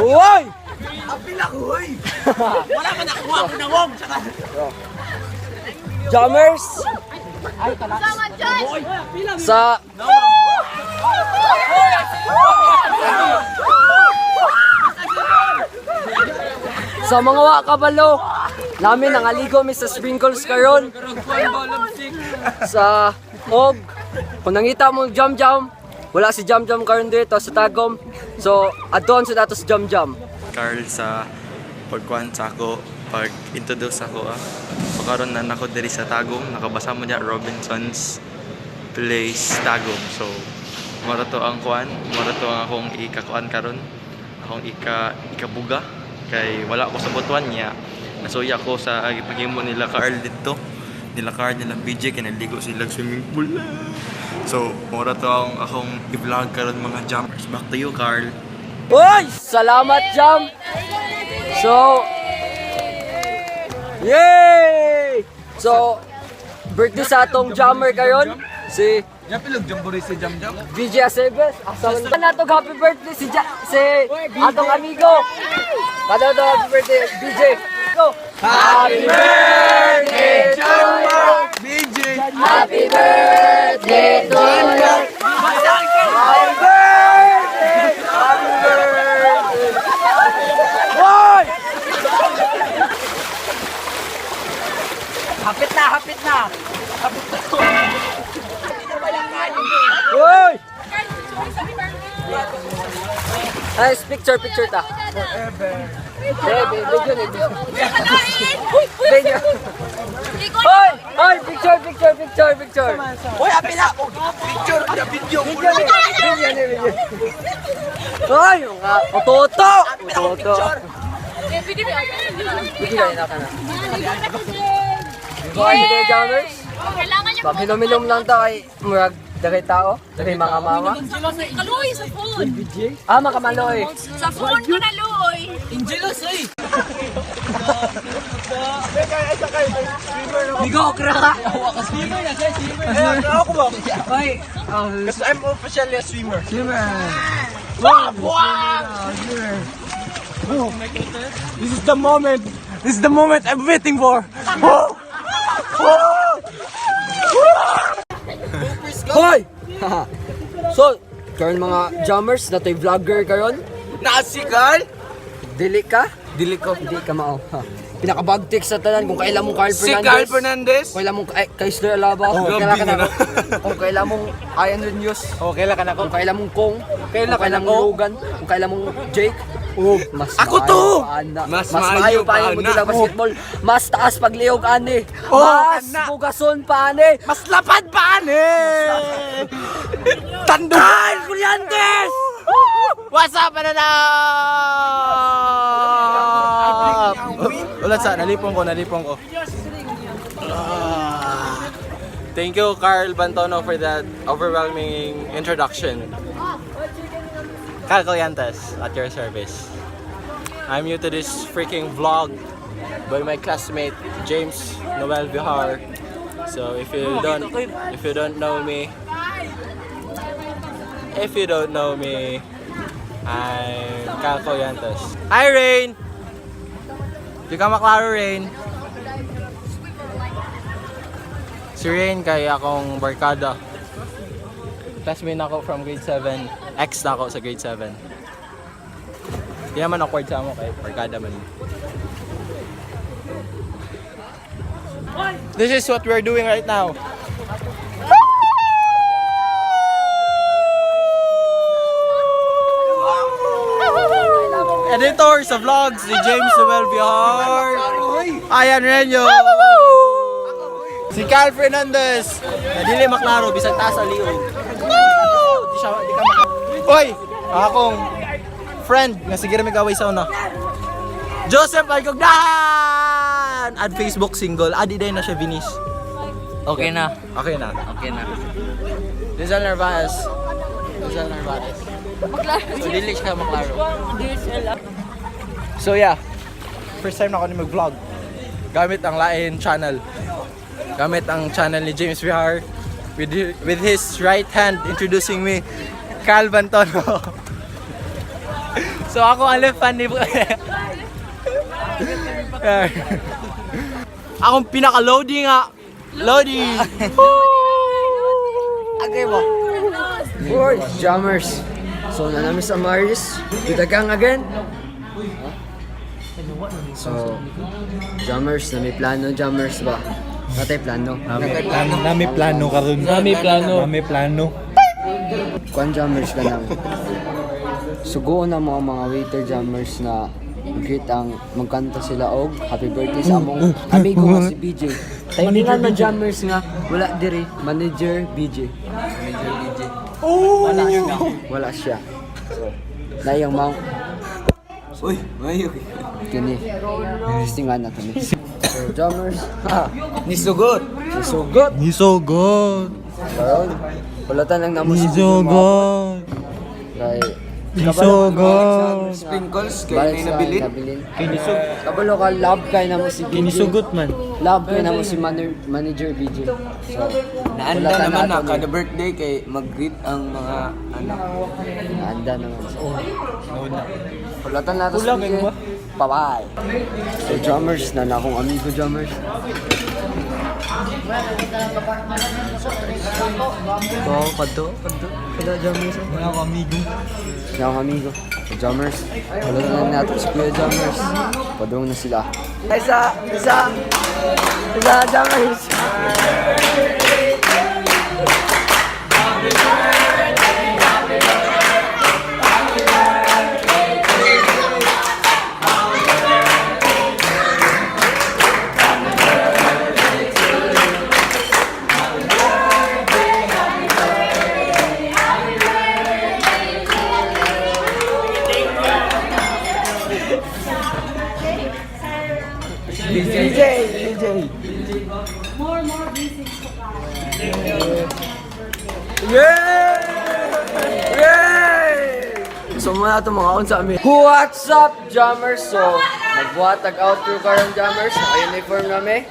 Uy! Apil ako, hoy! Wala ka nakuha ko na wong! Jammers! Sa... Sa mga wakabalo, namin nangaligo mi sa sprinkles karon. Sa Og, kung nangita mo Jamjam, wala si Jamjam karon dito sa Tagum. So, adon sa datos Jamjam. Karl sa pagkuhan sa ako, pag-introduce ako pagkaroon na ako diri sa Tagum, nakabasa mo niya Robinson's Place Tagum. So, mara to ang kuan, mara to ang akong ikakuan karon, akong ikabuga kay wala ako sa butuan niya. Nasuya ko sa paghimo nila Karl dito. Nila Karl, nila BJ, kaya naligo sila swimming pool. So, mara to ang akong i-vlog karon mga jumpers. Back to you, Karl. Uy! Salamat, Jam! So, yay! So, birthday sa atong jammer karon si Yapilog jambori si Jamjam. VJ Aceves. Asawa na to happy birthday si atong amigo. Kada to happy birthday VJ. Go. Happy birthday to you. BJ! Happy birthday to you. Happy birthday. Happy birthday. Hoy! Hapit na, hapit na. Hoy! Ay, picture ta. Video. Hoy! Hoy, picture. Hoy, apil ako! Picture na video! Video. Hoy, ototo. Video na ka na. Hoy, mga jammers. Pag-hilom-hilom lang to kay murag dagay tao, dagay mga mama. Kaluoy sa phone. Ah, makamaloy. Sa phone ko naluoy. Angelos, eh! Bigo, okra. Swimmer na siya, swimmer! Eh, ako ba? Hoy. Kasi I'm officially a swimmer. Swimmer. This is the moment! This is the moment I'm waiting for! Hoy! So, karon mga jammers, natay vlogger karon. Si Karl? Dili ka? Dili ka mao. Pinaka-bagtik sa tanan kung kailan mong Karl Si Fernandez. Karl Fernandez? Kung kailan mong kay Sir Alaba. Kung kailan ka na. Kung kailan mong Ian Renews. Kailan ka na Kung kailan mong Kong. Kailan ka na mong Logan. Kung kailan mong Jake. Mas Ako maayo to! pa, ana. Mas Mas maayo maayo pa pa, ang ana. mundo ng basketball. Mas taas pagliyog ani. Oh, Mas ana. bugason pa ani. Mas lapad pa, eh! Tando! Karl Fernandez! What's up, na? Ulat sa, nalipong ko. Thank you, Karl Bantono, for that overwhelming introduction. Karl Bantono, at your service. I'm new to this freaking vlog by my classmate James Noel Vihar. So if you don't know me, I'm Karl Bantono. Hi, Rain. Di ka maklaro, Rain. Si Rain kay akong barkada. Classmate na ako from grade 7. Ex na ako sa grade 7. Di naman awkward sa mo kay barkada man. This is what we're doing right now. Editor sa vlogs si James Noel Vihar. Ayan Renyo. Si Karl Fernandez. Dili maklaro bisag taas sa liog. Di ka Oy, akong friend nga sige ra mig-away sa una. Joseph Alcogdahan! Ad Facebook single. Adi day na siya Vinis. Okay na. Rizal Narvaez. So dili siya maklaro. So yeah, first time na ako ni mag-vlog. Gamit ang lain channel. Gamit ang channel ni James Vihar with his right hand introducing me, Karl Bantono. So ako ang left fan ni akong pinaka-loading nga. Loading! Okay mo. For Jammers. So, nanami sa Maris. With the gang again. So, Jammers, na may plano, Jammers ba? Natay plano. Nami plano karon. Nami plano. Kwan Jammers ka lang. Sugoon na mga waiter Jammers na greet ang magkanta sila og happy birthday sa among amigo nga si BJ. Timingan man Jammers nga wala diri manager BJ. Wala siya. So, na yung mga Uy, mayo. kini. Listingan na kami. So, Jammers, ha, Nisugot. sugot. Nisugot. Karon, pulatan lang namo si Nisugot. Kay Nisugot. sprinkles kay may nabilin. Kinisug. Kabalo ka love kay namo si BJ. Kinisugot man. Love kay namo si manager BJ. So, Naanda pulatan naman na nato kada birthday kay mag-greet ang mga anak. Naanda naman. Pulatan nato si Kulang, BJ. ba? Bye-bye. So, Jammers, na akong amigo Jammers. Kadto, Jammers. Wala ko amigo. Na akong amigo. So, Jammers, pulatan na nato si Kuya Jammers. Padung na sila. Isa, Jammers. DJ. So muna ito mga on sa amin. What's up, Jammers? So, nagbuhatag outro karon Jammers. Naka-uniform nami.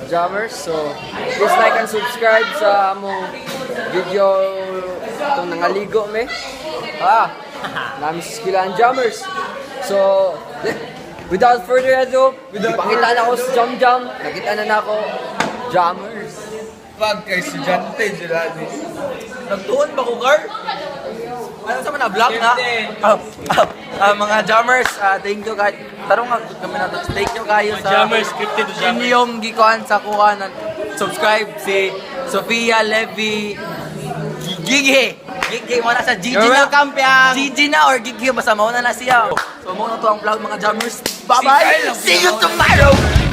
Jammers. So, please like and subscribe sa among video itong nangaligo me. Nami sa Skilaan Jammers. So, without further ado, ipakita na ako sa Jamjam. Nakita na ako. Jammers. Pag kay estudyante sila ni. Nagtuon ba ko, Gar? Ano sa mga vlog nga? Mga Jammers, thank you guys. Tarong nga kami na to. Thank you kayo sa Jammers, scripted Jammers. Inyong gikuhan sa kuha ng subscribe si Sofia Levy Gigi mo na sa Gigi na. Gigi na or Gigi, basta mauna na siya. So mauna to ang vlog mga Jammers. Bye bye! See you tomorrow!